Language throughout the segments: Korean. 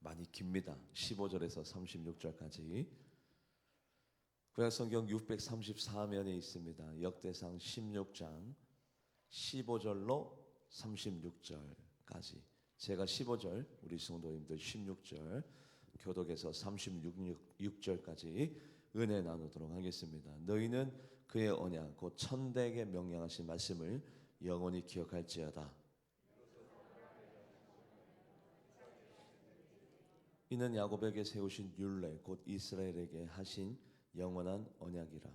많이 깁니다. 15절에서 36절까지. 구약성경 634면에 있습니다. 역대상 16장 15절로 36절까지. 제가 15절, 우리 성도님들 16절, 교독에서 36절까지 은혜 나누도록 하겠습니다. 너희는 그의 언약 곧 천대에게 명령하신 말씀을 영원히 기억할지어다. 이는 야곱에게 세우신 율례 곧 이스라엘에게 하신 영원한 언약이라.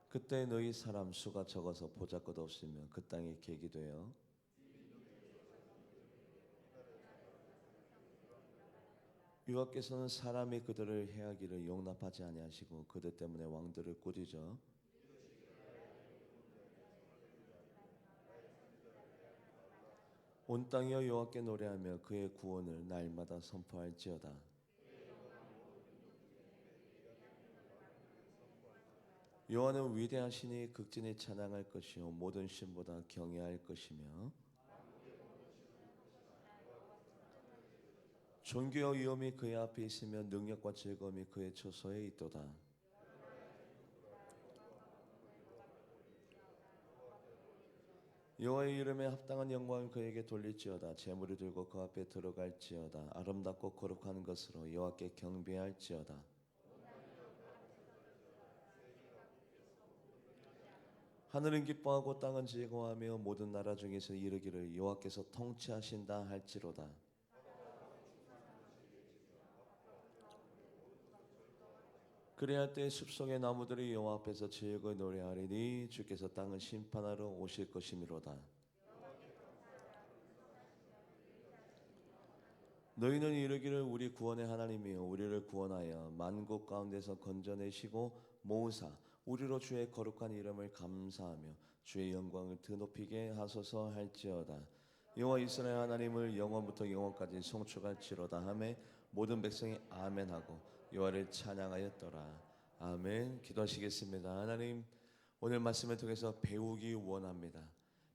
그때 너희 사람 수가 적어서 보잘것없으며 그 땅에 객이 되어 여호와께서는 사람이 그들을 해하기를 용납하지 아니하시고 그들 때문에 왕들을 꾸짖어 온 땅이여 여호와께 노래하며 그의 구원을 날마다 선포할지어다. 여호와는 위대하시니 극진히 찬양할 것이요 모든 신보다 경외할 것이며 존귀와 위엄이 그의 앞에 있으며 능력과 즐거움이 그의 처소에 있도다. 여호와의 이름에 합당한 영광을 그에게 돌릴지어다. 재물을 들고 그 앞에 들어갈지어다. 아름답고 거룩한 것으로 여호와께 경배할지어다. 하늘은 기뻐하고 땅은 즐거워하며 모든 나라 중에서 이르기를 여호와께서 통치하신다 할지로다. 그래야 때 숲속의 나무들이 여호와 앞에서 즐거이 노래하리니 주께서 땅을 심판하러 오실 것이미로다. 너희는 이르기를 우리 구원의 하나님이여 우리를 구원하여 만국 가운데서 건져내시고 모으사 우리로 주의 거룩한 이름을 감사하며 주의 영광을 드높이게 하소서 할지어다. 여호와 이스라엘 하나님을 영원부터 영원까지 송축할지로다 하매 모든 백성이 아멘하고 여호와를 찬양하였더라. 아멘. 기도하시겠습니다. 하나님, 오늘 말씀을 통해서 배우기 원합니다.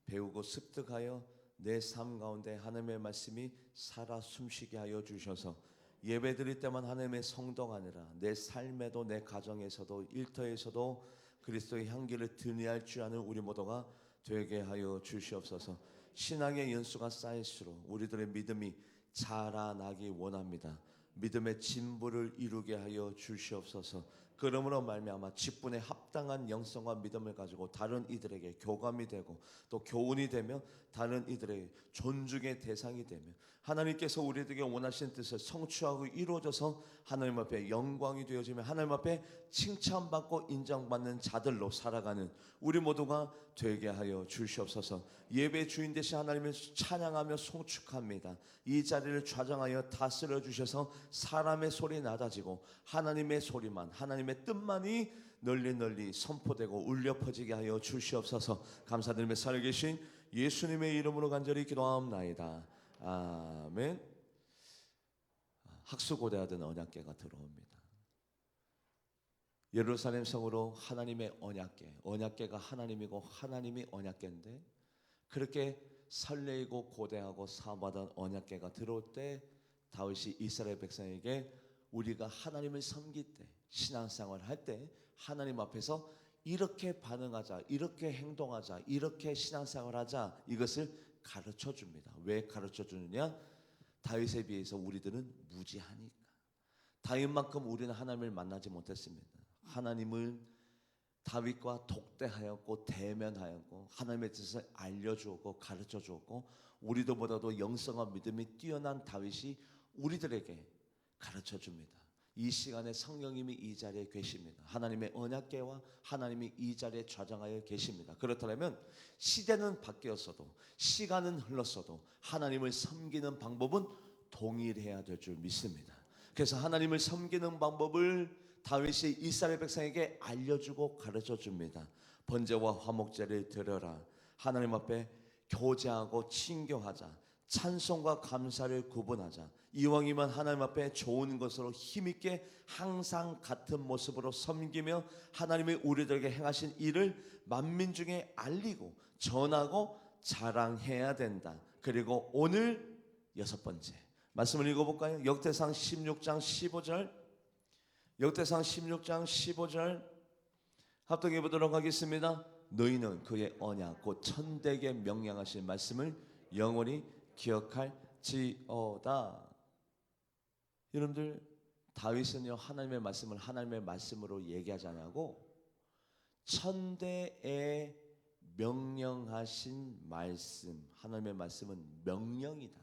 배우고 습득하여 내 삶 가운데 하나님의 말씀이 살아 숨쉬게 하여 주셔서 예배드릴 때만 하나님의 성도가 아니라 내 삶에도 내 가정에서도 일터에서도 그리스도의 향기를 드러낼 줄 아는 우리 모두가 되게 하여 주시옵소서. 신앙의 연수가 쌓일수록 우리들의 믿음이 자라나기 원합니다. 믿음의 진보를 이루게 하여 주시옵소서. 그러므로 말미암아 직분에 합당한 영성과 믿음을 가지고 다른 이들에게 교감이 되고 또 교훈이 되며 다른 이들에게 존중의 대상이 되며 하나님께서 우리에게 원하시는 뜻을 성취하고 이루어져서 하나님 앞에 영광이 되어지며 하나님 앞에 칭찬받고 인정받는 자들로 살아가는 우리 모두가 되게 하여 주시옵소서. 예배 주인 되신 하나님을 찬양하며 송축합니다. 이 자리를 좌정하여 다스려 주셔서 사람의 소리 낮아지고 하나님의 소리만 하나님의 뜻만이 널리 선포되고 울려 퍼지게 하여 주시옵소서. 감사드리며 살아계신 예수님의 이름으로 간절히 기도하옵나이다. 아멘. 학수고대하던 언약궤가 들어옵니다. 예루살렘 성으로 하나님의 언약궤가 하나님이고 하나님이 언약궤인데 그렇게 설레이고 고대하고 사모하던 언약궤가 들어올 때 다윗이 이스라엘 백성에게 우리가 하나님을 섬길 때 신앙생활을 할 때 하나님 앞에서 이렇게 반응하자, 이렇게 행동하자, 이렇게 신앙생활하자 이것을 가르쳐 줍니다. 왜 가르쳐 주느냐? 다윗에 비해서 우리들은 무지하니까. 다윗만큼 우리는 하나님을 만나지 못했습니다. 하나님을 다윗과 독대하였고 대면하였고 하나님의 뜻을 알려주었고 가르쳐 주었고 우리들보다도 영성과 믿음이 뛰어난 다윗이 우리들에게 가르쳐 줍니다. 이 시간에 성령님이 이 자리에 계십니다. 하나님의 언약궤와 하나님이 이 자리에 좌정하여 계십니다. 그렇다면 시대는 바뀌었어도 시간은 흘렀어도 하나님을 섬기는 방법은 동일해야 될 줄 믿습니다. 그래서 하나님을 섬기는 방법을 다윗이 이스라엘 백성에게 알려주고 가르쳐 줍니다. 번제와 화목제를 드려라. 하나님 앞에 교제하고 친교하자. 찬송과 감사를 구분하자. 이왕이면 하나님 앞에 좋은 것으로 힘있게 항상 같은 모습으로 섬기며 하나님이 우리들에게 행하신 일을 만민 중에 알리고 전하고 자랑해야 된다. 그리고 오늘 6번째 말씀을 읽어볼까요? 역대상 16장 15절. 역대상 16장 15절 합독해 보도록 하겠습니다. 너희는 그의 언약 곧 천대에게 명령하신 말씀을 영원히 기억할지어다. 여러분들, 다윗은요 하나님의 말씀을 하나님의 말씀으로 얘기하지 않고 천대에 명령하신 말씀, 하나님의 말씀은 명령이다.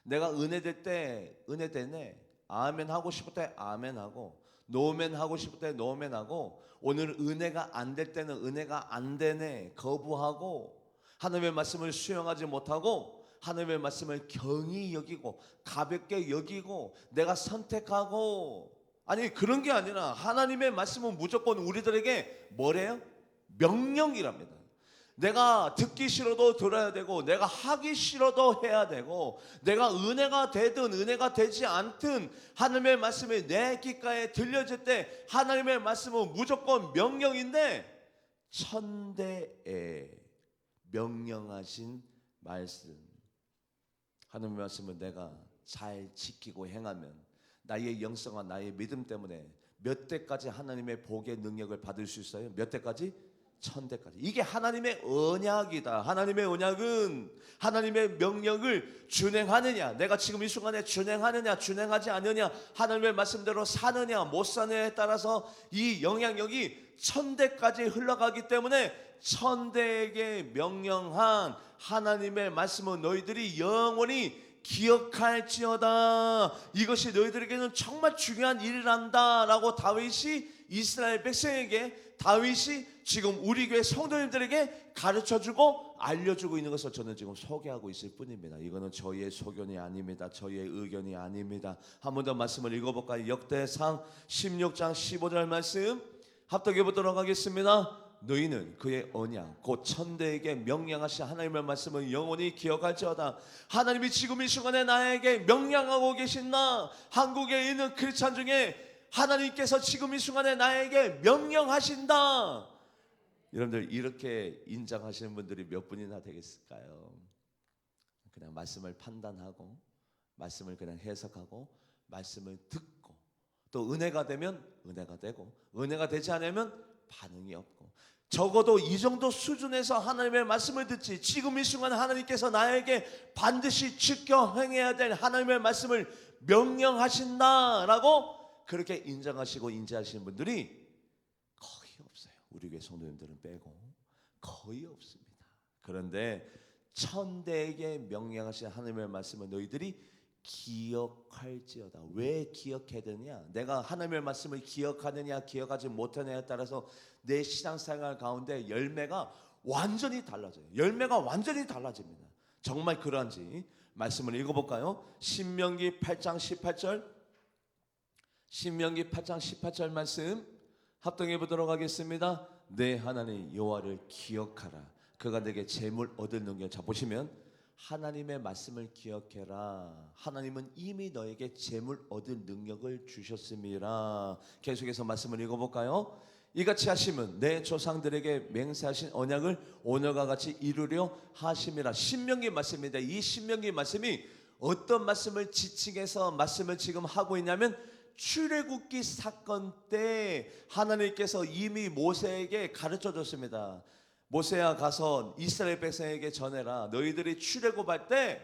내가 은혜 될 때 은혜 되네, 아멘 하고 싶을 때 아멘 하고, 노멘 하고 싶을 때 노멘 하고, 오늘 은혜가 안 될 때는 은혜가 안 되네 거부하고, 하나님의 말씀을 수용하지 못하고 하나님의 말씀을 경히 여기고 가볍게 여기고 내가 선택하고, 아니 그런 게 아니라 하나님의 말씀은 무조건 우리들에게 뭐래요? 명령이랍니다. 내가 듣기 싫어도 들어야 되고, 내가 하기 싫어도 해야 되고, 내가 은혜가 되든 은혜가 되지 않든 하나님의 말씀이 내 귓가에 들려질 때 하나님의 말씀은 무조건 명령인데, 천대에 명령하신 말씀, 하나님의 말씀을 내가 잘 지키고 행하면 나의 영성과 나의 믿음 때문에 몇 대까지 하나님의 복의 능력을 받을 수 있어요? 몇 대까지? 천대까지. 이게 하나님의 언약이다. 하나님의 언약은 하나님의 명령을 준행하느냐, 내가 지금 이 순간에 준행하느냐 준행하지 않느냐, 하나님의 말씀대로 사느냐 못 사느냐에 따라서 이 영향력이 천대까지 흘러가기 때문에 천대에게 명령한 하나님의 말씀은 너희들이 영원히 기억할지어다. 이것이 너희들에게는 정말 중요한 일이란다 라고 다윗이 이스라엘 백성에게, 다윗이 지금 우리 교회 성도님들에게 가르쳐주고 알려주고 있는 것을 저는 지금 소개하고 있을 뿐입니다. 이거는 저희의 소견이 아닙니다. 저희의 의견이 아닙니다. 한 번 더 말씀을 읽어볼까요? 역대상 16장 15절 말씀 합독해 보도록 하겠습니다. 너희는 그의 언약 곧 천대에게 명령하신 하나님의 말씀을 영원히 기억할지어다. 하나님이 지금 이 순간에 나에게 명령하고 계신 나, 한국에 있는 크리스찬 중에 하나님께서 지금 이 순간에 나에게 명령하신다. 여러분들, 이렇게 인정하시는 분들이 몇 분이나 되겠을까요? 그냥 말씀을 판단하고 말씀을 그냥 해석하고 말씀을 듣고, 또 은혜가 되면 은혜가 되고 은혜가 되지 않으면 반응이 없고, 적어도 이 정도 수준에서 하나님의 말씀을 듣지, 지금 이 순간 하나님께서 나에게 반드시 지켜 행해야 될 하나님의 말씀을 명령하신다라고 그렇게 인정하시고 인지하시는 분들이 거의 없어요. 우리 교회 성도님들은 빼고 거의 없습니다. 그런데 천대에게 명령하신 하나님의 말씀을 너희들이 기억할지어다. 왜 기억해야 되느냐? 내가 하나님의 말씀을 기억하느냐 기억하지 못하느냐에 따라서 내 신앙생활 가운데 열매가 완전히 달라져요. 열매가 완전히 달라집니다. 정말 그러한지 말씀을 읽어볼까요? 신명기 8장 18절, 신명기 8장 18절 말씀 합동해 보도록 하겠습니다. 내 하나님 여호와를 기억하라. 그가 내게 재물 얻을 능력. 자, 보시면 하나님의 말씀을 기억해라. 하나님은 이미 너에게 재물 얻을 능력을 주셨음이라. 계속해서 말씀을 읽어볼까요? 이같이 하시면 내 조상들에게 맹세하신 언약을 오늘과 같이 이루려 하심이라. 신명기 말씀입니다. 이 신명기 말씀이 어떤 말씀을 지칭해서 말씀을 지금 하고 있냐면, 출애굽기 사건 때 하나님께서 이미 모세에게 가르쳐 줬습니다. 모세야, 가서 이스라엘 백성에게 전해라. 너희들이 출애굽할 때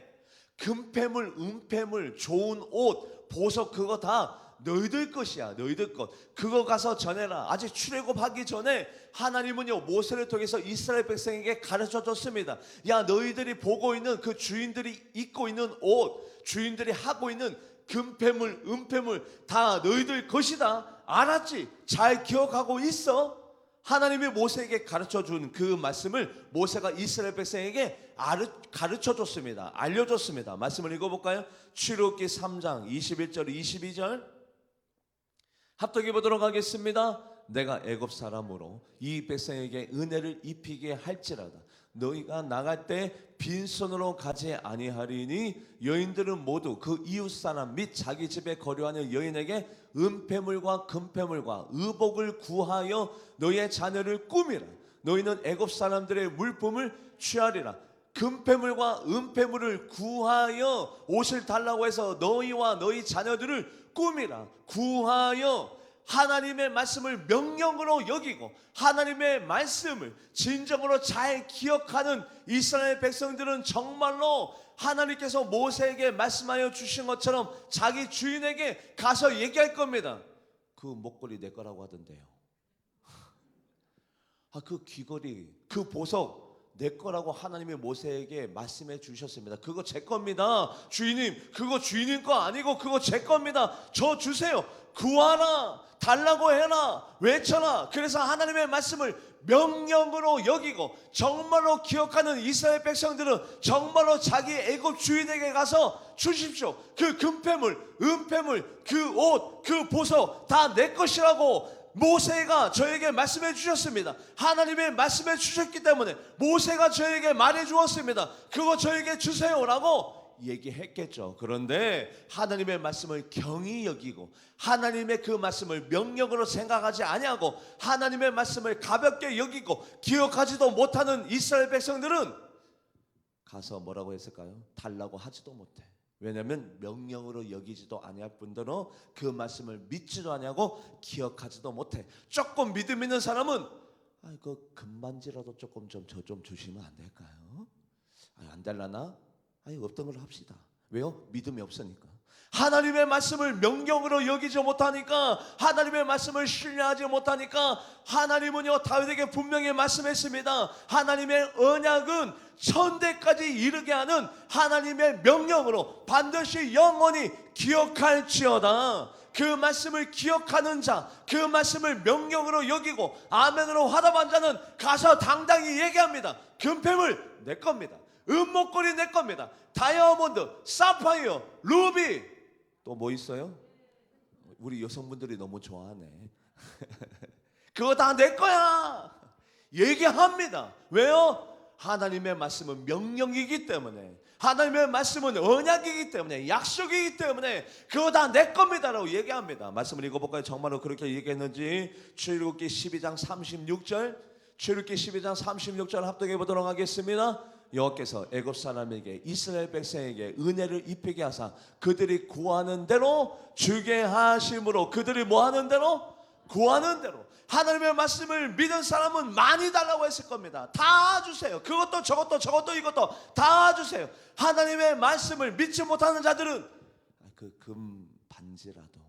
금패물, 은패물, 좋은 옷, 보석, 그거 다 너희들 것이야. 너희들 것. 그거 가서 전해라. 아직 출애굽하기 전에 하나님은요 모세를 통해서 이스라엘 백성에게 가르쳐 줬습니다. 야, 너희들이 보고 있는 그 주인들이 입고 있는 옷, 주인들이 하고 있는 금패물, 은패물 다 너희들 것이다. 알았지? 잘 기억하고 있어? 하나님이 모세에게 가르쳐준 그 말씀을 모세가 이스라엘 백성에게 가르쳐 줬습니다. 알려줬습니다. 말씀을 읽어볼까요? 출애굽기 3장 21절 22절 합독해 보도록 하겠습니다. 내가 애굽 사람으로 이 백성에게 은혜를 입히게 할지라다. 너희가 나갈 때 빈손으로 가지 아니하리니 여인들은 모두 그 이웃 사람 및 자기 집에 거류하는 여인에게 은폐물과 금폐물과 의복을 구하여 너희의 자녀를 꾸미라. 너희는 애굽 사람들의 물품을 취하리라. 금폐물과 은폐물을 구하여 옷을 달라고 해서 너희와 너희 자녀들을 꾸미라. 구하여 하나님의 말씀을 명령으로 여기고 하나님의 말씀을 진정으로 잘 기억하는 이스라엘 백성들은 정말로 하나님께서 모세에게 말씀하여 주신 것처럼 자기 주인에게 가서 얘기할 겁니다. 그 목걸이 내 거라고 하던데요. 그 귀걸이, 그 보석 내 거라고 하나님이 모세에게 말씀해 주셨습니다. 그거 제 겁니다. 주인님, 그거 주인님 거 아니고 그거 제 겁니다. 저 주세요. 구하라, 달라고 해라, 외쳐라. 그래서 하나님의 말씀을 명령으로 여기고 정말로 기억하는 이스라엘 백성들은 정말로 자기 애굽 주인에게 가서 주십시오. 그 금폐물, 은폐물, 그 옷, 그 보석 다 내 것이라고 모세가 저에게 말씀해 주셨습니다. 하나님의 말씀해 주셨기 때문에 모세가 저에게 말해 주었습니다. 그거 저에게 주세요라고 얘기했겠죠. 그런데 하나님의 말씀을 경히 여기고 하나님의 그 말씀을 명령으로 생각하지 아니하고 하나님의 말씀을 가볍게 여기고 기억하지도 못하는 이스라엘 백성들은 가서 뭐라고 했을까요? 달라고 하지도 못해. 왜냐하면 명령으로 여기지도 아니할 뿐더러 그 말씀을 믿지도 아니하고 기억하지도 못해. 조금 믿음 있는 사람은 그 금반지라도 조금 저 좀 주시면 안 될까요? 안 될라나? 없던 걸로 합시다. 왜요? 믿음이 없으니까. 하나님의 말씀을 명령으로 여기지 못하니까, 하나님의 말씀을 신뢰하지 못하니까 하나님은요 다윗에게 분명히 말씀했습니다. 하나님의 언약은 천대까지 이르게 하는 하나님의 명령으로 반드시 영원히 기억할지어다. 그 말씀을 기억하는 자, 그 말씀을 명령으로 여기고 아멘으로 화답한 자는 가서 당당히 얘기합니다. 금폐물 내 겁니다. 은목걸이 내 겁니다. 다이아몬드, 사파이어, 루비, 또 뭐 있어요? 우리 여성분들이 너무 좋아하네. 그거 다 내 거야 얘기합니다. 왜요? 하나님의 말씀은 명령이기 때문에, 하나님의 말씀은 언약이기 때문에, 약속이기 때문에 그거 다 내 겁니다라고 얘기합니다. 말씀을 읽어볼까요? 정말로 그렇게 얘기했는지. 출애굽기 12장 36절, 출애굽기 12장 36절 합독해 보도록 하겠습니다. 여호와께서 애굽 사람에게 이스라엘 백성에게 은혜를 입히게 하사 그들이 구하는 대로 주게 하심으로, 그들이 뭐 하는 대로? 구하는 대로. 하나님의 말씀을 믿은 사람은 많이 달라고 했을 겁니다. 다 주세요. 그것도 저것도 이것도 다 주세요. 하나님의 말씀을 믿지 못하는 자들은 그 금 반지라도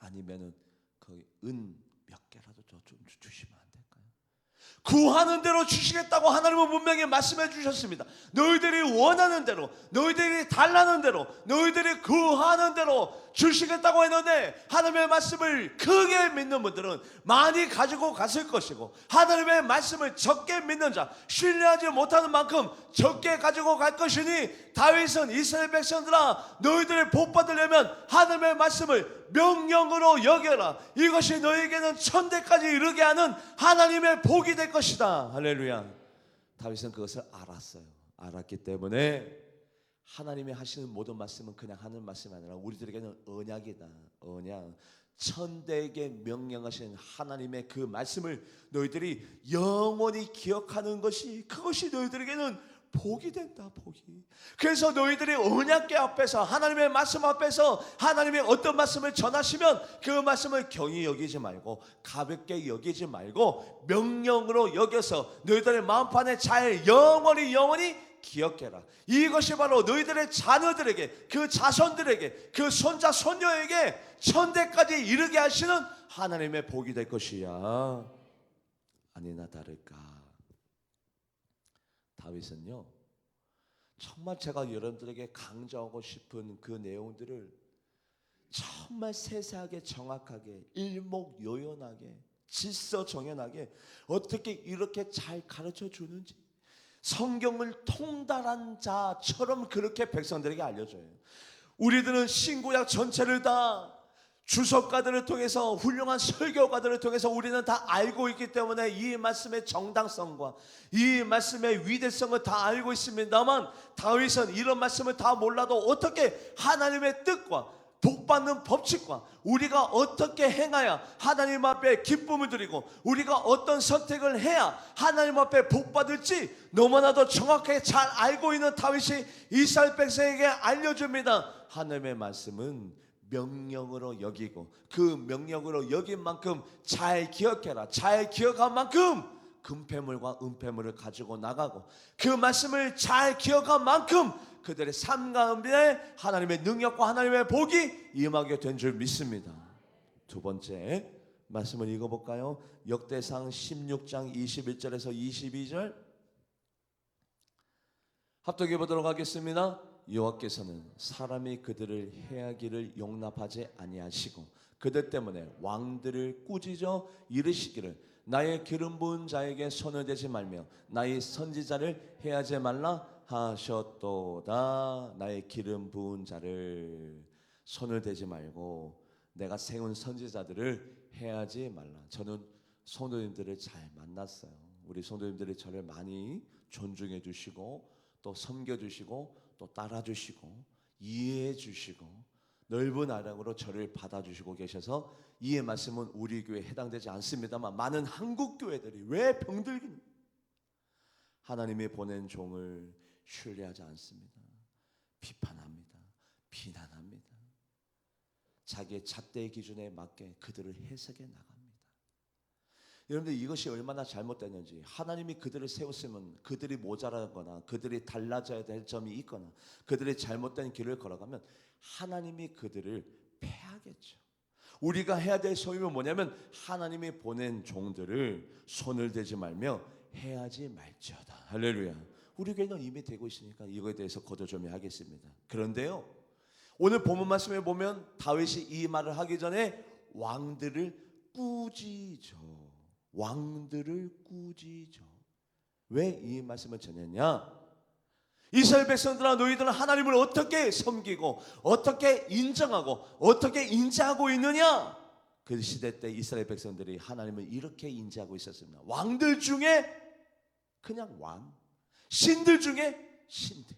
아니면은 그 은 몇 개라도 좀 주시면 안 될까요? 구하는 대로 주시겠다고 하나님은 분명히 말씀해 주셨습니다. 너희들이 원하는 대로, 너희들이 달라는 대로, 너희들이 구하는 대로 주시겠다고 했는데, 하나님의 말씀을 크게 믿는 분들은 많이 가지고 갔을 것이고, 하나님의 말씀을 적게 믿는 자, 신뢰하지 못하는 만큼 적게 가지고 갈 것이니, 다윗은 이스라엘 백성들아 너희들이 복 받으려면 하나님의 말씀을 명령으로 여겨라. 이것이 너희에게는 천대까지 이르게 하는 하나님의 복이 될 것이다. 할렐루야. 다윗은 그것을 알았어요. 알았기 때문에 하나님이 하시는 모든 말씀은 그냥 하는 말씀이 아니라 우리들에게는 언약이다. 언약. 천대에게 명령하신 하나님의 그 말씀을 너희들이 영원히 기억하는 것이, 그것이 너희들에게는 복이 된다. 복이. 그래서 너희들이 언약궤 앞에서, 하나님의 말씀 앞에서 하나님의 어떤 말씀을 전하시면 그 말씀을 경히 여기지 말고, 가볍게 여기지 말고 명령으로 여겨서 너희들의 마음판에 잘 영원히 기억해라. 이것이 바로 너희들의 자녀들에게, 그 자손들에게, 그 손자 손녀에게 천대까지 이르게 하시는 하나님의 복이 될 것이야. 아니나 다를까, 다윗은요 정말 제가 여러분들에게 강조하고 싶은 그 내용들을 정말 세세하게, 정확하게, 일목요연하게, 질서정연하게 어떻게 이렇게 잘 가르쳐 주는지, 성경을 통달한 자처럼 그렇게 백성들에게 알려줘요. 우리들은 신구약 전체를 다 주석가들을 통해서, 훌륭한 설교가들을 통해서 우리는 다 알고 있기 때문에 이 말씀의 정당성과 이 말씀의 위대성을 다 알고 있습니다만, 다윗은 이런 말씀을 다 몰라도 어떻게 하나님의 뜻과 복받는 법칙과 우리가 어떻게 행해야 하나님 앞에 기쁨을 드리고 우리가 어떤 선택을 해야 하나님 앞에 복받을지 너무나도 정확하게 잘 알고 있는 다윗이 이스라엘 백성에게 알려줍니다. 하나님의 말씀은 명령으로 여기고 그 명령으로 여긴 만큼 잘 기억해라. 잘 기억한 만큼 금패물과 은패물을 가지고 나가고 그 말씀을 잘 기억한 만큼 그들의 삶 가운데 하나님의 능력과 하나님의 복이 임하게 된 줄 믿습니다. 두 번째 말씀을 읽어볼까요? 역대상 16장 21절에서 22절 합독해 보도록 하겠습니다. 여호와께서는 사람이 그들을 해하기를 용납하지 아니하시고 그들 때문에 왕들을 꾸짖어 이르시기를 나의 기름 부은 자에게 손을 대지 말며 나의 선지자를 해하지 말라 하셨도다. 나의 기름 부은 자를 손을 대지 말고 내가 세운 선지자들을 해하지 말라. 저는 성도님들을 잘 만났어요. 우리 성도님들이 저를 많이 존중해 주시고 또 섬겨 주시고 또 따라 주시고 이해해 주시고 넓은 아량으로 저를 받아주시고 계셔서 이 말씀은 우리 교회에 해당되지 않습니다만 많은 한국 교회들이 왜 병들긴 하나님이 보낸 종을 신뢰하지 않습니다. 비판합니다. 비난합니다. 자기의 잣대 기준에 맞게 그들을 해석해 나갑니다. 여러분들 이것이 얼마나 잘못됐는지 하나님이 그들을 세웠으면 그들이 모자라거나 그들이 달라져야 될 점이 있거나 그들이 잘못된 길을 걸어가면 하나님이 그들을 패하겠죠. 우리가 해야 될 소임은 뭐냐면 하나님이 보낸 종들을 손을 대지 말며 해하지 말지어다. 할렐루야. 우리 교회는 이미 되고 있으니까 이거에 대해서 거두절미 하겠습니다. 그런데요 오늘 본문 말씀에 보면 다윗이 이 말을 하기 전에 왕들을 꾸짖어. 왕들을 꾸짖어. 왜 이 말씀을 전했냐? 이스라엘 백성들아 너희들은 하나님을 어떻게 섬기고 어떻게 인정하고 어떻게 인지하고 있느냐? 그 시대 때 이스라엘 백성들이 하나님을 이렇게 인지하고 있었습니다. 왕들 중에 그냥 왕, 신들 중에 신들,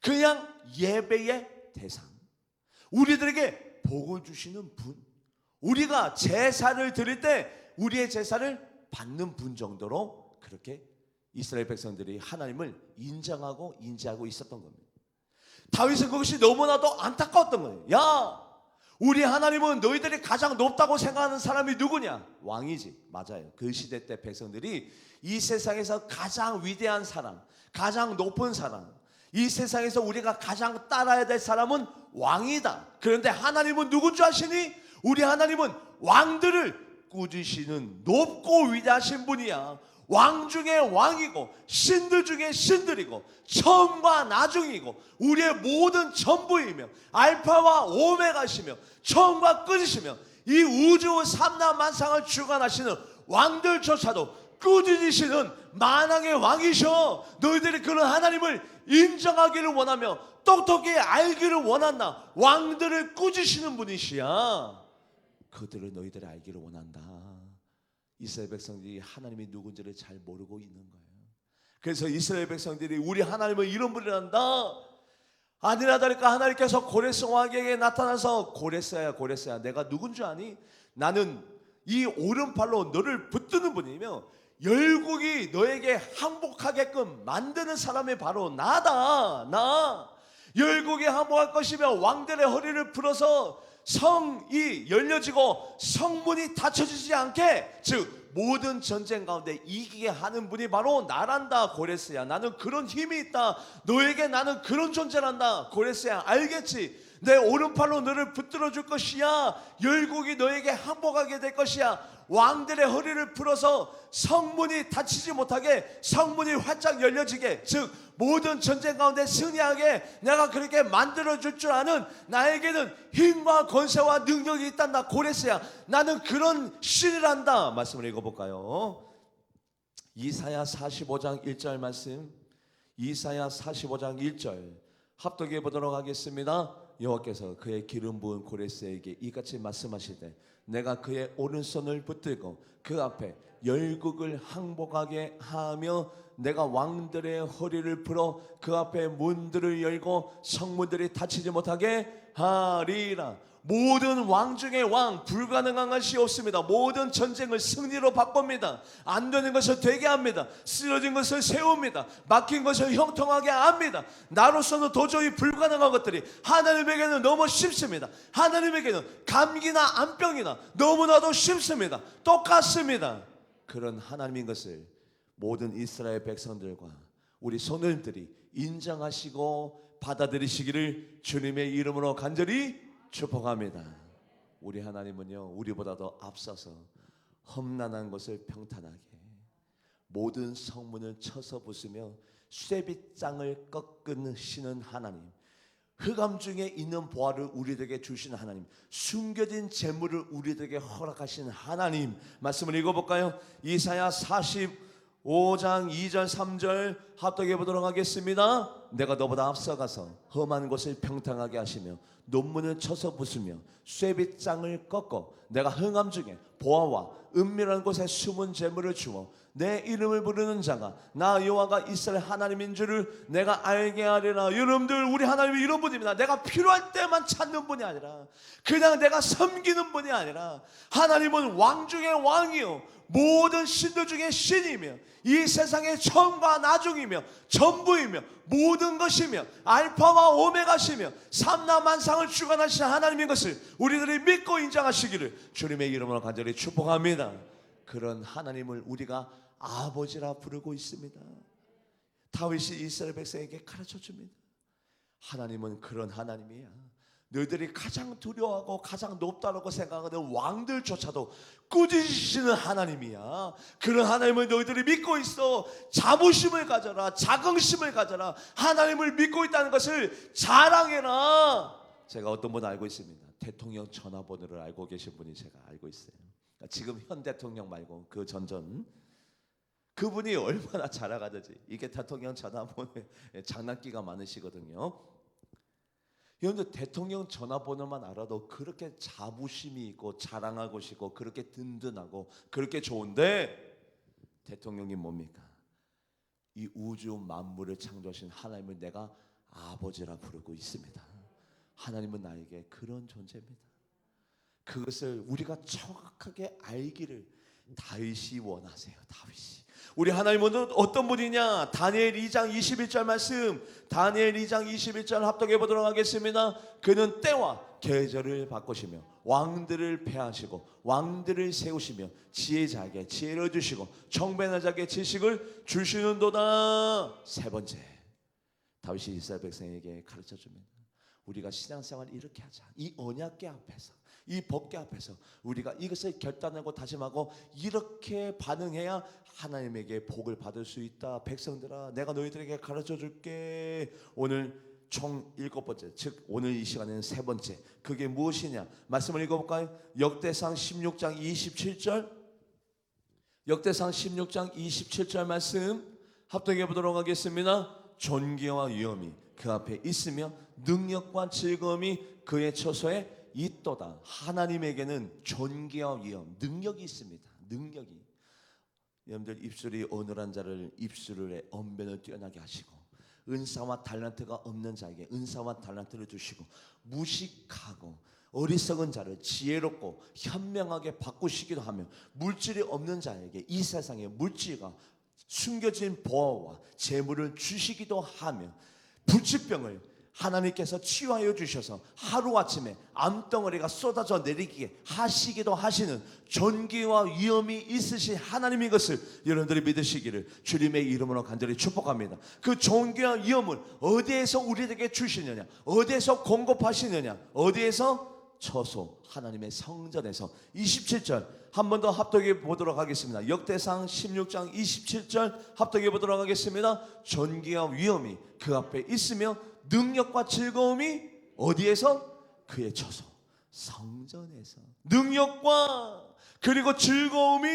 그냥 예배의 대상, 우리들에게 복을 주시는 분, 우리가 제사를 드릴 때 우리의 제사를 받는 분 정도로 그렇게 이스라엘 백성들이 하나님을 인정하고 인지하고 있었던 겁니다. 다윗은 그것이 너무나도 안타까웠던 거예요. 야, 우리 하나님은 너희들이 가장 높다고 생각하는 사람이 누구냐? 왕이지. 맞아요. 그 시대 때 백성들이 이 세상에서 가장 위대한 사람, 가장 높은 사람, 이 세상에서 우리가 가장 따라야 될 사람은 왕이다. 그런데 하나님은 누군 줄 아시니? 우리 하나님은 왕들을 꾸짖으시는 높고 위대하신 분이야. 왕 중에 왕이고 신들 중에 신들이고 처음과 나중이고 우리의 모든 전부이며 알파와 오메가시며 처음과 끝이시며 이 우주 삼라만상을 주관하시는 왕들조차도 꾸짖으시는 만왕의 왕이셔. 너희들이 그런 하나님을 인정하기를 원하며 똑똑히 알기를 원한다. 왕들을 꾸짖으시는 분이시야. 그들을 너희들이 알기를 원한다. 이스라엘 백성들이 하나님이 누군지를 잘 모르고 있는 거예요. 그래서 이스라엘 백성들이 우리 하나님은 이런 분이란다. 아니나 다를까 하나님께서 고레스 왕에게 나타나서 고레스야 내가 누군 줄 아니? 나는 이 오른팔로 너를 붙드는 분이며 열국이 너에게 항복하게끔 만드는 사람이 바로 나다. 나 열국이 항복할 것이며 왕들의 허리를 풀어서 성이 열려지고 성문이 닫혀지지 않게, 즉 모든 전쟁 가운데 이기게 하는 분이 바로 나란다. 고레스야, 나는 그런 힘이 있다. 너에게 나는 그런 존재란다. 고레스야, 알겠지? 내 오른팔로 너를 붙들어 줄 것이야. 열국이 너에게 항복하게 될 것이야. 왕들의 허리를 풀어서 성문이 닫히지 못하게, 성문이 활짝 열려지게, 즉 모든 전쟁 가운데 승리하게 내가 그렇게 만들어줄 줄 아는 나에게는 힘과 권세와 능력이 있단다. 고레스야, 나는 그런 신이란다. 말씀을 읽어볼까요? 이사야 45장 1절 말씀, 이사야 45장 1절 합독해 보도록 하겠습니다. 여호와께서 그의 기름 부은 고레스에게 이같이 말씀하시되 내가 그의 오른손을 붙들고 그 앞에 열국을 항복하게 하며 내가 왕들의 허리를 풀어 그 앞에 문들을 열고 성문들이 닫히지 못하게 하리라. 모든 왕 중에 왕, 불가능한 것이 없습니다. 모든 전쟁을 승리로 바꿉니다. 안 되는 것을 되게 합니다. 쓰러진 것을 세웁니다. 막힌 것을 형통하게 합니다. 나로서는 도저히 불가능한 것들이 하나님에게는 너무 쉽습니다. 하나님에게는 감기나 암병이나 너무나도 쉽습니다. 똑같습니다. 그런 하나님인 것을 모든 이스라엘 백성들과 우리 손님들이 인정하시고 받아들이시기를 주님의 이름으로 간절히 축복합니다. 우리 하나님은요, 우리보다도 앞서서 험난한 것을 평탄하게, 모든 성문을 쳐서 부수며 쇠빗장을 꺾으시는 하나님, 흑암 중에 있는 보화를 우리들에게 주시는 하나님, 숨겨진 재물을 우리들에게 허락하시는 하나님 말씀을 읽어볼까요? 이사야 45장 2절 3절 합독해 보도록 하겠습니다. 내가 너보다 앞서가서 험한 곳을 평탄하게 하시며 논문을 쳐서 부수며 쇠빗장을 꺾어 내가 흑암 중에 보화와 은밀한 곳에 숨은 재물을 주어 내 이름을 부르는 자가 나 여호와가 이스라엘 하나님인 줄을 내가 알게 하리라. 여러분들, 우리 하나님이 이런 분입니다. 내가 필요할 때만 찾는 분이 아니라, 그냥 내가 섬기는 분이 아니라, 하나님은 왕 중에 왕이요 모든 신들 중에 신이며 이 세상의 처음과 나중이며 전부이며 모든 것이며 알파와 오메가시며 삼라만상을 주관하시는 하나님인 것을 우리들이 믿고 인정하시기를 주님의 이름으로 간절히 축복합니다. 그런 하나님을 우리가 아버지라 부르고 있습니다. 다윗이 이스라엘 백성에게 가르쳐줍니다. 하나님은 그런 하나님이야. 너희들이 가장 두려워하고 가장 높다고 생각하는 왕들조차도 꾸짖으시는 하나님이야. 그런 하나님을 너희들이 믿고 있어. 자부심을 가져라. 자긍심을 가져라. 하나님을 믿고 있다는 것을 자랑해라. 제가 어떤 분 알고 있습니다. 대통령 전화번호를 알고 계신 분이 제가 알고 있어요. 지금 현 대통령 말고 그 전전, 그분이 얼마나 자랑하든지, 이게 대통령 전화번호에 장난기가 많으시거든요. 여러분들, 대통령 전화번호만 알아도 그렇게 자부심이 있고 자랑하고 싶고 그렇게 든든하고 그렇게 좋은데, 대통령이 뭡니까? 이 우주 만물을 창조하신 하나님을 내가 아버지라 부르고 있습니다. 하나님은 나에게 그런 존재입니다. 그것을 우리가 정확하게 알기를 다윗이 원하세요. 다윗이. 우리 하나님은 어떤 분이냐? 다니엘 2장 21절 말씀, 다니엘 2장 21절 합독해 보도록 하겠습니다. 그는 때와 계절을 바꾸시며 왕들을 폐하시고 왕들을 세우시며 지혜자에게 지혜를 주시고 청배한 자에게 지식을 주시는도다. 세 번째, 다윗이 이스라엘 백성에게 가르쳐줍니다. 우리가 신앙생활을 이렇게 하자. 이 언약궤 앞에서, 이 법궤 앞에서 우리가 이것을 결단하고 다짐하고 이렇게 반응해야 하나님에게 복을 받을 수 있다. 백성들아, 내가 너희들에게 가르쳐 줄게. 오늘 총 7번째, 즉 오늘 이 시간에는 세 번째, 그게 무엇이냐? 말씀을 읽어볼까요? 역대상 16장 27절, 역대상 16장 27절 말씀 합독해 보도록 하겠습니다. 존귀와 위엄이 그 앞에 있으며 능력과 즐거움이 그의 처소에 있도다. 하나님에게는 존귀와 위엄, 능력이 있습니다. 능력이. 여러분들, 입술이 어눌한 자를 입술의 언변을 뛰어나게 하시고, 은사와 달란트가 없는 자에게 은사와 달란트를 주시고, 무식하고 어리석은 자를 지혜롭고 현명하게 바꾸시기도 하며, 물질이 없는 자에게 이 세상의 물질과 숨겨진 보화와 재물을 주시기도 하며, 불치병을 하나님께서 치유하여 주셔서 하루아침에 암덩어리가 쏟아져 내리게 하시기도 하시는 존귀와 위엄이 있으신 하나님인 것을 여러분들이 믿으시기를 주님의 이름으로 간절히 축복합니다. 그 존귀와 위엄을 어디에서 우리에게 주시느냐? 어디에서 공급하시느냐? 어디에서? 처소 하나님의 성전에서. 27절 한 번 더 합독해 보도록 하겠습니다. 역대상 16장 27절 합독해 보도록 하겠습니다. 존귀와 위엄이 그 앞에 있으며 능력과 즐거움이 어디에서? 그의 처소 성전에서. 능력과 그리고 즐거움이,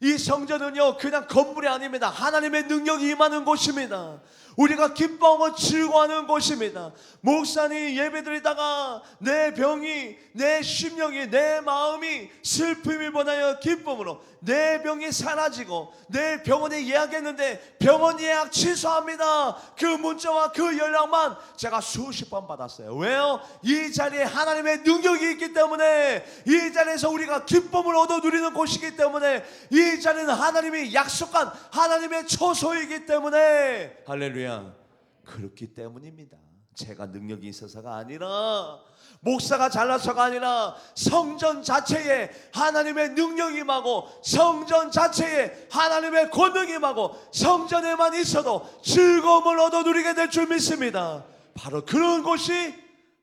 이 성전은요 그냥 건물이 아닙니다. 하나님의 능력이 임하는 곳입니다. 우리가 기뻐하고 즐거워하는 곳입니다. 목사님 예배드리다가 내 병이, 내 심령이, 내 마음이 슬픔이 번하여 기쁨으로 내 병이 사라지고 내일 병원에 예약했는데 병원 예약 취소합니다. 그 문자와 그 연락만 제가 수십 번 받았어요. 왜요? 이 자리에 하나님의 능력이 있기 때문에, 이 자리에서 우리가 기쁨을 얻어 누리는 곳이기 때문에, 이 자리는 하나님이 약속한 하나님의 처소이기 때문에, 할렐루야, 그렇기 때문입니다. 제가 능력이 있어서가 아니라, 목사가 잘나서가 아니라, 성전 자체에 하나님의 능력이 임하고, 성전 자체에 하나님의 권능이 임하고, 성전에만 있어도 즐거움을 얻어 누리게 될 줄 믿습니다. 바로 그런 곳이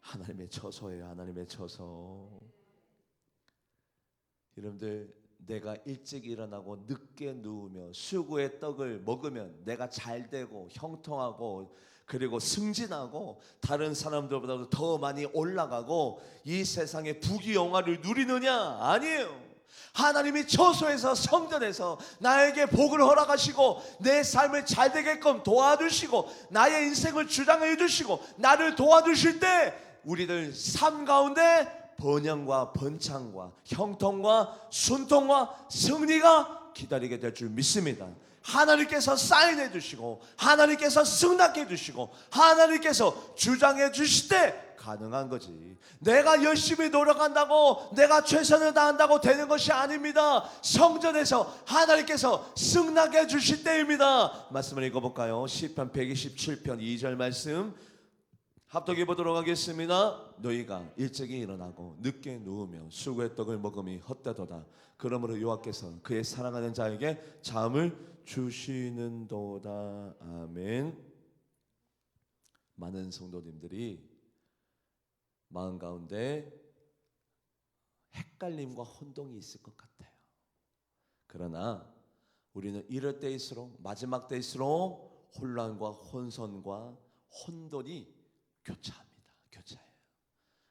하나님의 처소예요. 하나님의 처소. 여러분들, 내가 일찍 일어나고 늦게 누우며 수고의 떡을 먹으면 내가 잘 되고 형통하고 그리고 승진하고 다른 사람들보다도 더 많이 올라가고 이 세상의 부귀영화를 누리느냐? 아니에요. 하나님이 처소에서, 성전에서 나에게 복을 허락하시고 내 삶을 잘 되게끔 도와주시고 나의 인생을 주장해 주시고 나를 도와주실 때 우리들 삶 가운데 번영과 번창과 형통과 순통과 승리가 기다리게 될 줄 믿습니다. 하나님께서 사인해 주시고 하나님께서 승낙해 주시고 하나님께서 주장해 주실 때 가능한 거지. 내가 열심히 노력한다고, 내가 최선을 다한다고 되는 것이 아닙니다. 성전에서 하나님께서 승낙해 주실 때입니다. 말씀을 읽어볼까요? 시편 127편 2절 말씀 합독해 보도록 하겠습니다. 너희가 일찍이 일어나고 늦게 누우며 수고의 떡을 먹음이 헛되도다. 그러므로 여호와께서 그의 사랑하는 자에게 잠을 주시는도다. 아멘. 많은 성도님들이 마음 가운데 헷갈림과 혼동이 있을 것 같아요. 그러나 우리는 이럴 때일수록, 마지막 때일수록 혼란과 혼선과 혼돈이 교차합니다. 교차해요.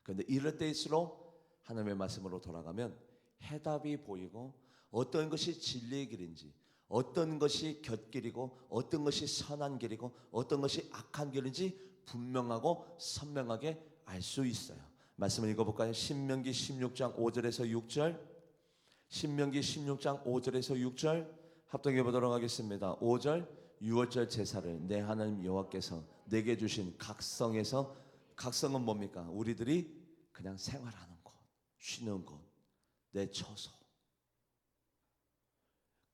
그런데 이럴 때일수록 하나님의 말씀으로 돌아가면 해답이 보이고 어떤 것이 진리의 길인지, 어떤 것이 곁길이고 어떤 것이 선한 길이고 어떤 것이 악한 길인지 분명하고 선명하게 알 수 있어요. 말씀을 읽어볼까요? 신명기 16장 5절에서 6절, 신명기 16장 5절에서 6절 합독해 보도록 하겠습니다. 5절, 유월절 제사를 내 하나님 여호와께서 내게 주신 각성에서, 각성은 뭡니까? 우리들이 그냥 생활하는 곳, 쉬는 곳, 내 처소.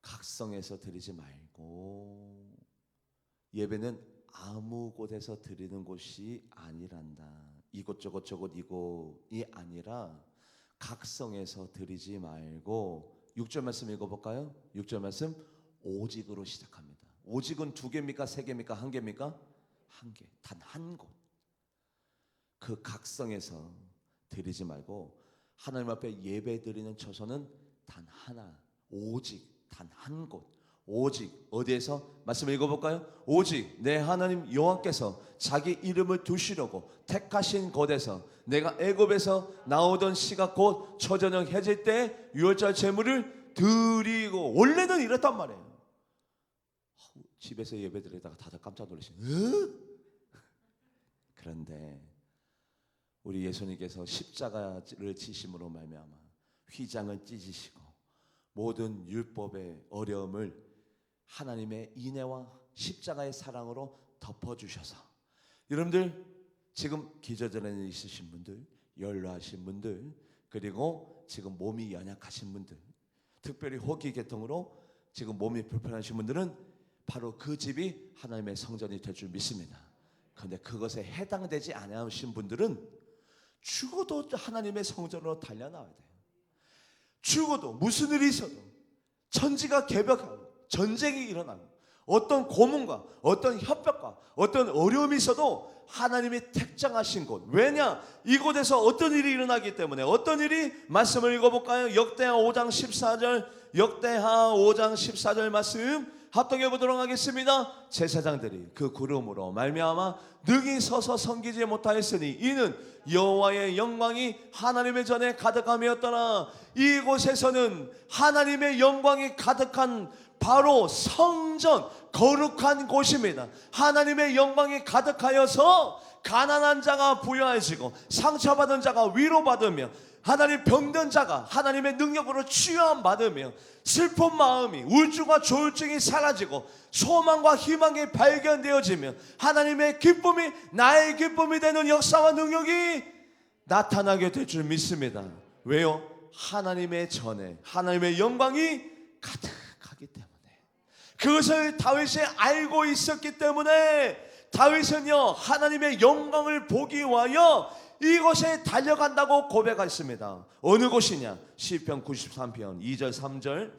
각성에서 드리지 말고, 예배는 아무 곳에서 드리는 곳이 아니란다. 이곳저곳 저곳 이곳이 아니라 각성에서 드리지 말고, 6절 말씀 읽어볼까요? 6절 말씀 오직으로 시작합니다. 오직은 2개입니까? 3개입니까? 1개입니까? 1개, 단 한 곳. 그 각성에서 드리지 말고 하나님 앞에 예배 드리는 처소는 단 하나, 오직 단 한 곳. 오직 어디에서? 말씀 읽어볼까요? 오직 내 하나님 여호와께서 자기 이름을 두시려고 택하신 곳에서, 내가 애굽에서 나오던 시각 곧 초저녁 해질 때 유월절 제물을 드리고. 원래는 이랬단 말이에요. 집에서 예배 드리다가 다들 깜짝 놀라시네. 그런데 우리 예수님께서 십자가를 지심으로 말미암아 휘장을 찢으시고 모든 율법의 어려움을 하나님의 인애와 십자가의 사랑으로 덮어주셔서, 여러분들 지금 기저질환에 있으신 분들, 연로하신 분들, 그리고 지금 몸이 연약하신 분들, 특별히 호기계통으로 지금 몸이 불편하신 분들은 바로 그 집이 하나님의 성전이 될 줄 믿습니다. 그런데 그것에 해당되지 않으신 분들은 죽어도 하나님의 성전으로 달려나와야 돼요. 죽어도, 무슨 일이 있어도, 천지가 개벽하고 전쟁이 일어나고 어떤 고문과 어떤 협박과 어떤 어려움이 있어도 하나님이 택정하신 곳. 왜냐? 이곳에서 어떤 일이 일어나기 때문에. 어떤 일이? 말씀을 읽어볼까요? 역대하 5장 14절, 역대하 5장 14절 말씀 합독해 보도록 하겠습니다. 제사장들이 그 구름으로 말미암아 능히 서서 섬기지 못하였으니 이는 여호와의 영광이 하나님의 전에 가득함이었더라. 이곳에서는 하나님의 영광이 가득한 바로 성전, 거룩한 곳입니다. 하나님의 영광이 가득하여서 가난한 자가 부유해지고 상처받은 자가 위로받으며 하나님 병든 자가 하나님의 능력으로 치유함 받으며 슬픈 마음이 우울증과 조울증이 사라지고 소망과 희망이 발견되어지며 하나님의 기쁨이 나의 기쁨이 되는 역사와 능력이 나타나게 될 줄 믿습니다. 왜요? 하나님의 전에 하나님의 영광이 가득하기 때문에. 그것을 다윗이 알고 있었기 때문에 다윗은요 하나님의 영광을 보기 위하여 이곳에 달려간다고 고백했습니다. 어느 곳이냐? 시편 93편 2절 3절.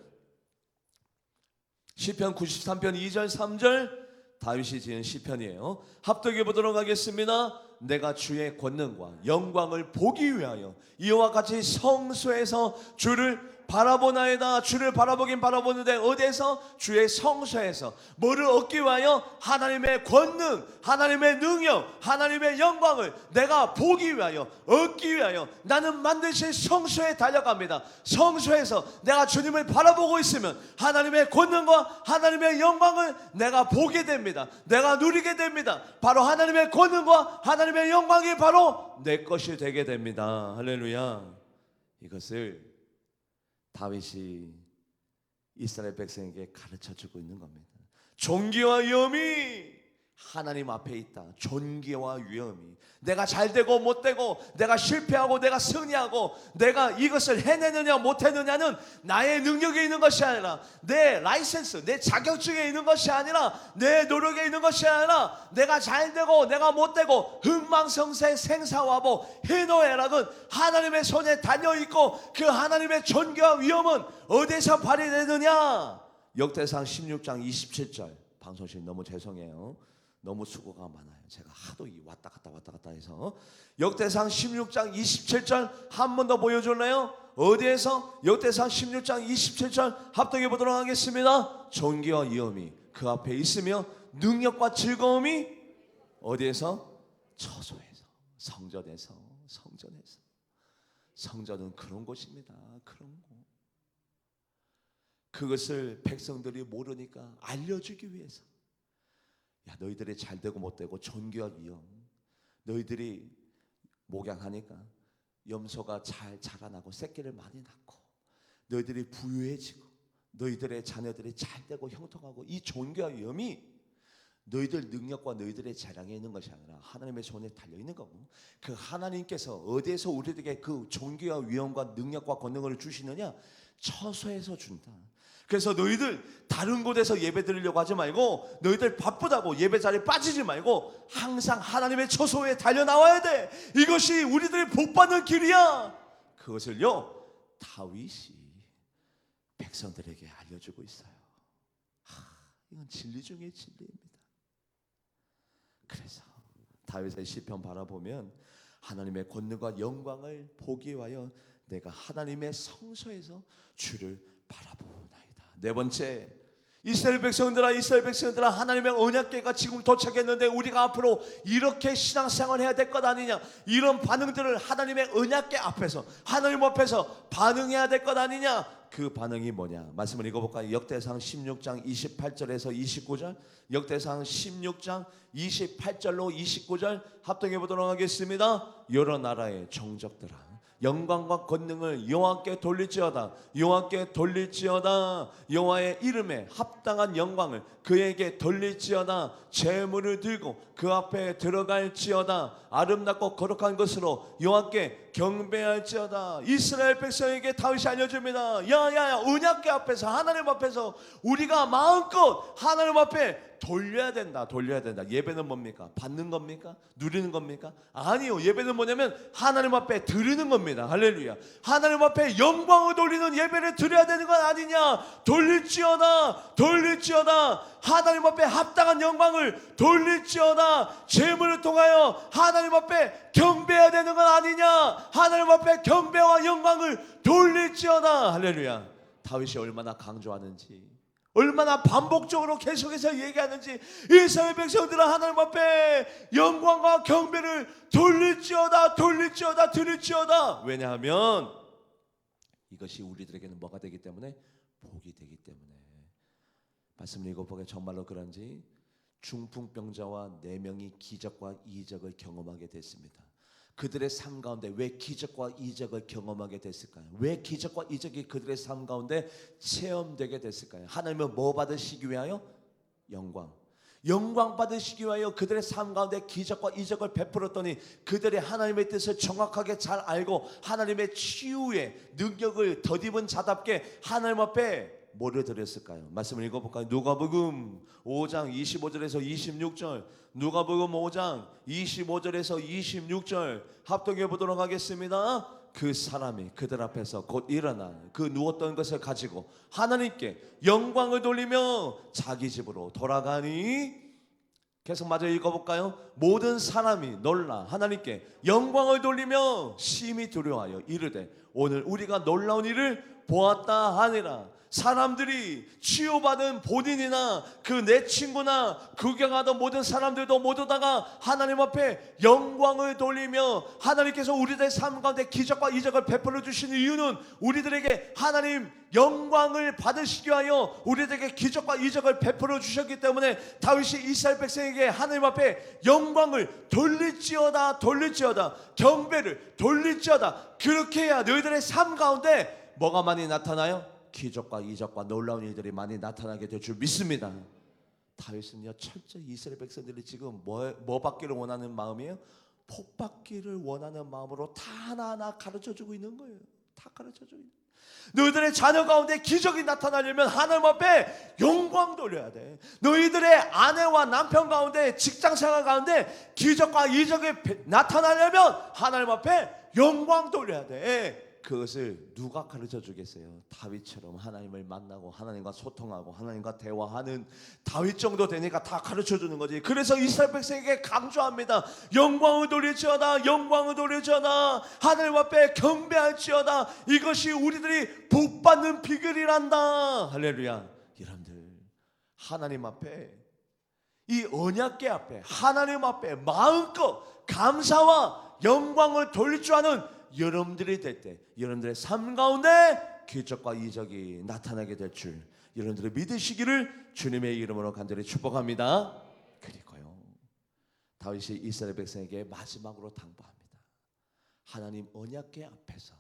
시편 93편 2절 3절 다윗이 지은 시편이에요. 합독해 보도록 하겠습니다. 내가 주의 권능과 영광을 보기 위하여 이와 같이 성소에서 주를 바라보나이다. 주를 바라보긴 바라보는데 어디에서? 주의 성소에서. 뭐를 얻기 위하여? 하나님의 권능, 하나님의 능력, 하나님의 영광을 내가 보기 위하여, 얻기 위하여 나는 반드시 성소에 달려갑니다. 성소에서 내가 주님을 바라보고 있으면 하나님의 권능과 하나님의 영광을 내가 보게 됩니다. 내가 누리게 됩니다. 바로 하나님의 권능과 하나님의 영광이 바로 내 것이 되게 됩니다. 할렐루야. 이것을 다윗이 이스라엘 백성에게 가르쳐주고 있는 겁니다. 존귀와 위엄이 하나님 앞에 있다. 존귀와 위엄이 내가 잘되고 못되고 내가 실패하고 내가 승리하고 내가 이것을 해내느냐 못해느냐는 나의 능력에 있는 것이 아니라 내 라이센스, 내 자격증에 있는 것이 아니라 내 노력에 있는 것이 아니라 내가 잘되고 내가 못되고 흥망성쇠 생사화복 희노애락은 하나님의 손에 달려있고 그 하나님의 존귀와 위엄은 어디서 발휘되느냐? 역대상 16장 27절. 방송실 너무 죄송해요. 너무 수고가 많아요. 제가 하도 왔다 갔다 해서. 역대상 16장 27절 한 번 더 보여줄래요? 어디에서? 역대상 16장 27절 합독해 보도록 하겠습니다. 존귀와 위엄이 그 앞에 있으며 능력과 즐거움이 어디에서? 처소에서, 성전에서. 성전은 그런 곳입니다. 그런 곳. 그것을 백성들이 모르니까 알려주기 위해서. 야, 너희들이 잘되고 못되고 존귀와 위엄, 너희들이 목양하니까 염소가 잘 자라나고 새끼를 많이 낳고 너희들이 부유해지고 너희들의 자녀들이 잘되고 형통하고 이 존귀와 위엄이 너희들 능력과 너희들의 재량에 있는 것이 아니라 하나님의 손에 달려있는 거고, 그 하나님께서 어디에서 우리에게 그 존귀와 위엄과 능력과 권능을 주시느냐? 처소에서 준다. 그래서 너희들 다른 곳에서 예배 드리려고 하지 말고, 너희들 바쁘다고 예배 자리에 빠지지 말고 항상 하나님의 처소에 달려나와야 돼. 이것이 우리들이 복받는 길이야. 그것을요 다윗이 백성들에게 알려주고 있어요. 이건 진리 중에 진리입니다. 그래서 다윗의 시편 바라보면 하나님의 권능과 영광을 보기 위하여 내가 하나님의 성소에서 주를 바라보나이다. 네 번째, 이스라엘 백성들아 하나님의 언약궤가 지금 도착했는데 우리가 앞으로 이렇게 신앙생활 해야 될 것 아니냐, 이런 반응들을 하나님의 언약궤 앞에서 하나님 앞에서 반응해야 될 것 아니냐. 그 반응이 뭐냐? 말씀을 읽어볼까요? 역대상 16장 28절에서 29절. 역대상 16장 28절로 29절 합독해 보도록 하겠습니다. 여러 나라의 종족들아, 영광과 권능을 여호와께 돌릴지어다. 여호와께 돌릴지어다. 여호와의 이름에 합당한 영광을 그에게 돌릴지어다. 제물을 들고 그 앞에 들어갈지어다. 아름답고 거룩한 것으로 여호와께 경배할지어다. 이스라엘 백성에게 다윗이 알려줍니다. 야야야, 언약궤 앞에서 하나님 앞에서 우리가 마음껏 하나님 앞에 돌려야 된다. 예배는 뭡니까? 받는 겁니까? 누리는 겁니까? 아니요. 예배는 뭐냐면 하나님 앞에 드리는 겁니다. 할렐루야. 하나님 앞에 영광을 돌리는 예배를 드려야 되는 건 아니냐. 돌릴지어다. 하나님 앞에 합당한 영광을 돌릴지어다. 제물을 통하여 하나님 앞에 경배해야 되는 건 아니냐. 하나님 앞에 경배와 영광을 돌릴지어다. 할렐루야. 다윗이 얼마나 강조하는지, 얼마나 반복적으로 계속해서 얘기하는지, 이스라엘 백성들은 하나님 앞에 영광과 경배를 돌릴지어다. 왜냐하면 이것이 우리들에게는 뭐가 되기 때문에? 복이 되기 때문에. 말씀을 읽어보게 정말로 그런지 중풍병자와 4명이 기적과 이적을 경험하게 됐습니다. 그들의 삶 가운데 왜 기적과 이적을 경험하게 됐을까요? 왜 기적과 이적이 그들의 삶 가운데 체험되게 됐을까요? 하나님은 뭐 받으시기 위하여? 영광 받으시기 위하여 그들의 삶 가운데 기적과 이적을 베풀었더니 그들의 하나님의 뜻을 정확하게 잘 알고 하나님의 치유의 능력을 덧입은 자답게 하나님 앞에 뭐를 드렸을까요? 말씀을 읽어볼까요? 누가복음 5장 25절에서 26절, 누가복음 5장 25절에서 26절 합독해 보도록 하겠습니다. 그 사람이 그들 앞에서 곧 일어나 그 누웠던 것을 가지고 하나님께 영광을 돌리며 자기 집으로 돌아가니, 계속 마저 읽어볼까요? 모든 사람이 놀라 하나님께 영광을 돌리며 심히 두려워하여 이르되 오늘 우리가 놀라운 일을 보았다 하니라. 사람들이 치유받은 본인이나 그 내 친구나 구경하던 모든 사람들도 모두 다가 하나님 앞에 영광을 돌리며 하나님께서 우리들의 삶 가운데 기적과 이적을 베풀어 주시는 이유는 우리들에게 하나님 영광을 받으시기 위하여 우리들에게 기적과 이적을 베풀어 주셨기 때문에 다윗이 이스라엘 백성에게 하나님 앞에 영광을 돌릴지어다 경배를 돌릴지어다, 그렇게 해야 너희들의 삶 가운데 뭐가 많이 나타나요? 기적과 이적과 놀라운 일들이 많이 나타나게 될 줄 믿습니다. 다윗은요 철저히 이스라엘 백성들이 지금 뭐 받기를 원하는 마음이에요? 복 받기를 원하는 마음으로 다 하나하나 가르쳐주고 있는 거예요. 다 가르쳐주고 있는 거예요. 너희들의 자녀 가운데 기적이 나타나려면 하나님 앞에 영광 돌려야 돼. 너희들의 아내와 남편 가운데 직장생활 가운데 기적과 이적이 나타나려면 하나님 앞에 영광 돌려야 돼. 그것을 누가 가르쳐 주겠어요? 다윗처럼 하나님을 만나고 하나님과 소통하고 하나님과 대화하는 다윗 정도 되니까 다 가르쳐 주는 거지. 그래서 이스라엘 백성에게 강조합니다. 영광을 돌릴지어다 하나님 앞에 경배할지어다. 이것이 우리들이 복받는 비결이란다. 할렐루야. 여러분들, 하나님 앞에, 이 언약궤 앞에, 하나님 앞에 마음껏 감사와 영광을 돌릴 줄 아는 여러분들이 될 때 여러분들의 삶 가운데 기적과 이적이 나타나게 될 줄 여러분들이 믿으시기를 주님의 이름으로 간절히 축복합니다. 그리고요, 다윗이 이스라엘 백성에게 마지막으로 당부합니다. 하나님 언약궤 앞에서,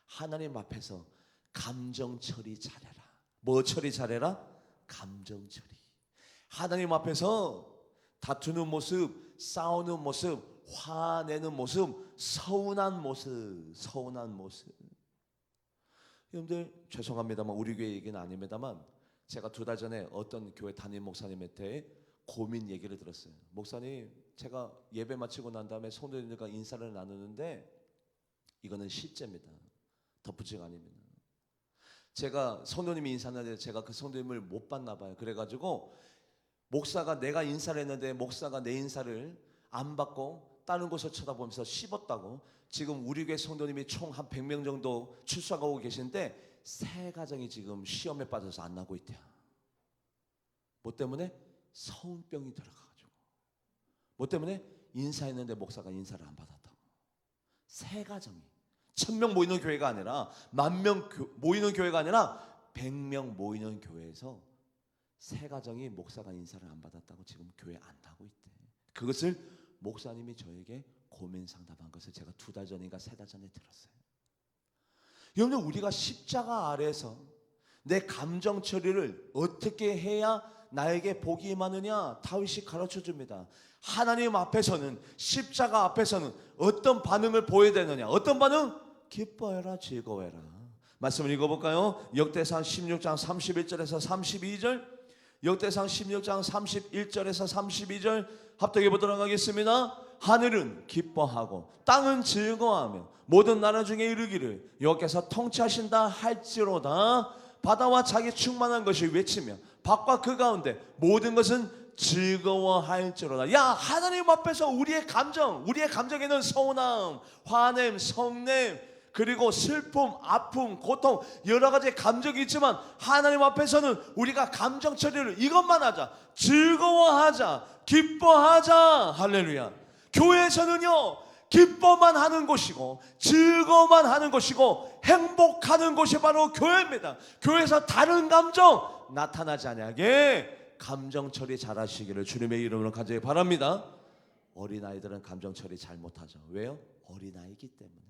하나님 앞에서 감정 처리 잘해라. 뭐 처리 잘해라? 감정 처리. 하나님 앞에서 다투는 모습, 싸우는 모습, 화내는 모습, 서운한 모습. 여러분들 죄송합니다만 우리 교회 얘기는 아닙니다만 제가 2달 전에 어떤 교회 담임 목사님한테 고민 얘기를 들었어요. 목사님, 제가 예배 마치고 난 다음에 성도님들과 인사를 나누는데 이거는 실제입니다. 덧붙이가 아닙니다. 제가 성도님이 인사하는데 제가 그 성도님을 못 봤나 봐요. 그래가지고 목사가, 내가 인사를 했는데 목사가 내 인사를 안 받고 다른 곳을 쳐다보면서 씹었다고. 지금 우리 교회 성도님이 총 한 100명 정도 출석하고 계신데 3가정이 지금 시험에 빠져서 안 나고 있대요. 뭐 때문에? 서운병이 들어가가지고. 뭐 때문에? 인사했는데 목사가 인사를 안 받았다고. 3가정이 1000명 모이는 교회가 아니라 10,000명 모이는 교회가 아니라 100명 모이는 교회에서 3가정이 목사가 인사를 안 받았다고 지금 교회 안 나고 있대. 그것을 목사님이 저에게 고민 상담한 것을 제가 2달 전인가 3달 전에 들었어요. 여러분, 우리가 십자가 아래에서 내 감정 처리를 어떻게 해야 나에게 복이 임하느냐 다윗이 가르쳐 줍니다. 하나님 앞에서는, 십자가 앞에서는 어떤 반응을 보여야 되느냐? 어떤 반응? 기뻐해라, 즐거워해라. 말씀을 읽어볼까요? 역대상 16장 31절에서 32절, 역대상 16장 31절에서 32절 합독해 보도록 하겠습니다. 하늘은 기뻐하고 땅은 즐거워하며 모든 나라 중에 이르기를 여호와께서 통치하신다 할지로다. 바다와 자기 충만한 것이 외치며 밖과 그 가운데 모든 것은 즐거워할지로다. 야, 하나님 앞에서 우리의 감정에는 서운함, 화냄, 성냄, 그리고 슬픔, 아픔, 고통, 여러 가지 감정이 있지만 하나님 앞에서는 우리가 감정 처리를 이것만 하자. 즐거워하자, 기뻐하자. 할렐루야. 교회에서는요, 기뻐만 하는 곳이고 즐거워만 하는 곳이고 행복하는 곳이 바로 교회입니다. 교회에서 다른 감정 나타나지 않게 감정 처리 잘하시기를 주님의 이름으로 간절히 바랍니다. 어린아이들은 감정 처리 잘 못하죠. 왜요? 어린아이이기 때문에.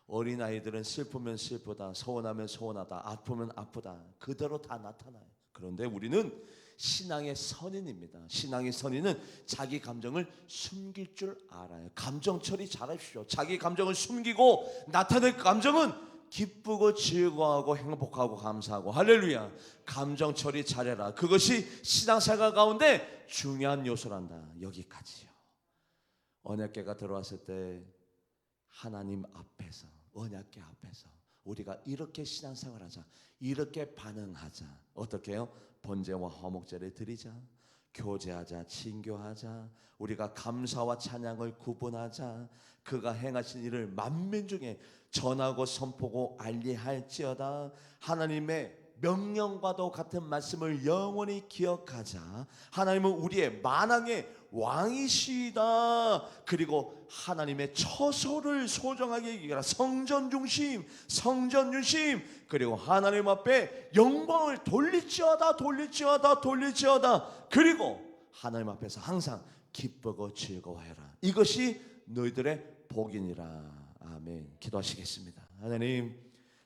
어린아이들은 슬프면 슬프다, 서운하면 서운하다, 아프면 아프다, 그대로 다 나타나요. 그런데 우리는 신앙의 선인입니다. 신앙의 선인은 자기 감정을 숨길 줄 알아요. 감정 처리 잘하십시오. 자기 감정을 숨기고 나타낼 감정은 기쁘고 즐거워하고 행복하고 감사하고, 할렐루야. 감정 처리 잘해라. 그것이 신앙생활 가운데 중요한 요소란다. 여기까지요. 언약궤가 들어왔을 때 하나님 앞에서, 언약궤 앞에서 우리가 이렇게 신앙생활하자, 이렇게 반응하자. 어떻게 해요? 번제와 화목제를 드리자, 교제하자, 친교하자, 우리가 감사와 찬양을 구분하자, 그가 행하신 일을 만민 중에 전하고 선포고 알리할지어다. 하나님의 명령과도 같은 말씀을 영원히 기억하자. 하나님은 우리의 만왕의 왕이시다. 그리고 하나님의 처소를 소중하게 여기라. 성전 중심, 성전 중심. 그리고 하나님 앞에 영광을 돌릴지어다, 돌릴지어다, 돌릴지어다. 그리고 하나님 앞에서 항상 기쁘고 즐거워해라. 이것이 너희들의 복이니라. 아멘. 기도하시겠습니다. 하나님,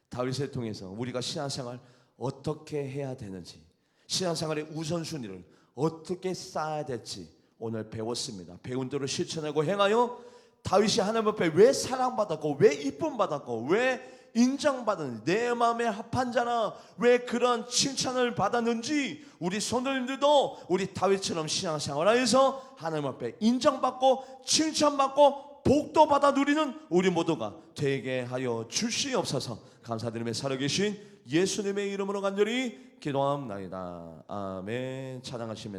다윗을 통해서 우리가 신앙생활 어떻게 해야 되는지, 신앙생활의 우선순위를 어떻게 쌓아야 될지 오늘 배웠습니다. 배운 대로 실천하고 행하여 다윗이 하나님 앞에 왜 사랑받았고, 왜 이쁨받았고, 왜 인정받은, 내 마음에 합한 자나 왜 그런 칭찬을 받았는지, 우리 성도님들도 우리 다윗처럼 신앙생활하여서 하나님 앞에 인정받고 칭찬받고 복도 받아 누리는 우리 모두가 되게 하여 주시옵소서. 감사드리며 살아계신 예수님의 이름으로 간절히 기도합나이다. 아멘. 찬양하시면서